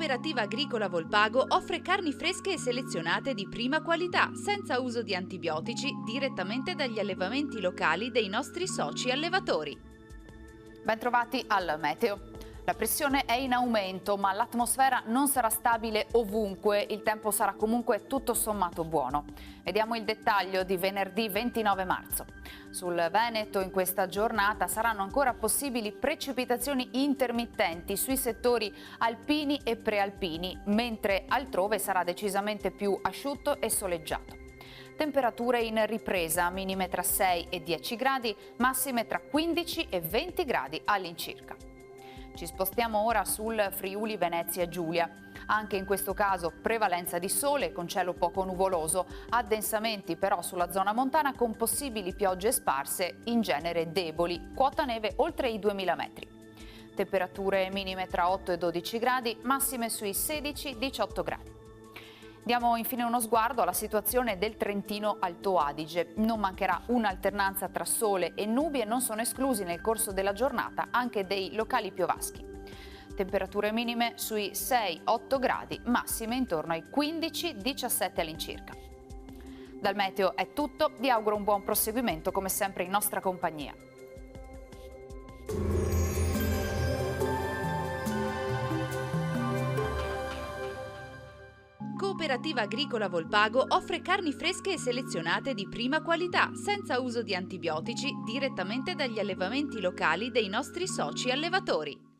Cooperativa Agricola Volpago offre carni fresche e selezionate di prima qualità, senza uso di antibiotici, direttamente dagli allevamenti locali dei nostri soci allevatori. Bentrovati al Meteo. La pressione è in aumento, ma l'atmosfera non sarà stabile ovunque, il tempo sarà comunque tutto sommato buono. Vediamo il dettaglio di venerdì 29 marzo. Sul Veneto in questa giornata saranno ancora possibili precipitazioni intermittenti sui settori alpini e prealpini, mentre altrove sarà decisamente più asciutto e soleggiato. Temperature in ripresa, minime tra 6 e 10 gradi, massime tra 15 e 20 gradi all'incirca. Ci spostiamo ora sul Friuli Venezia Giulia. Anche in questo caso prevalenza di sole con cielo poco nuvoloso, addensamenti però sulla zona montana con possibili piogge sparse, in genere deboli, quota neve oltre i 2000 metri. Temperature minime tra 8 e 12 gradi, massime sui 16-18 gradi. Diamo infine uno sguardo alla situazione del Trentino Alto Adige. Non mancherà un'alternanza tra sole e nubi e non sono esclusi nel corso della giornata anche dei locali piovaschi. Temperature minime sui 6-8 gradi, massime intorno ai 15-17 all'incirca. Dal meteo è tutto, vi auguro un buon proseguimento come sempre in nostra compagnia. Cooperativa Agricola Volpago offre carni fresche e selezionate di prima qualità, senza uso di antibiotici, direttamente dagli allevamenti locali dei nostri soci allevatori.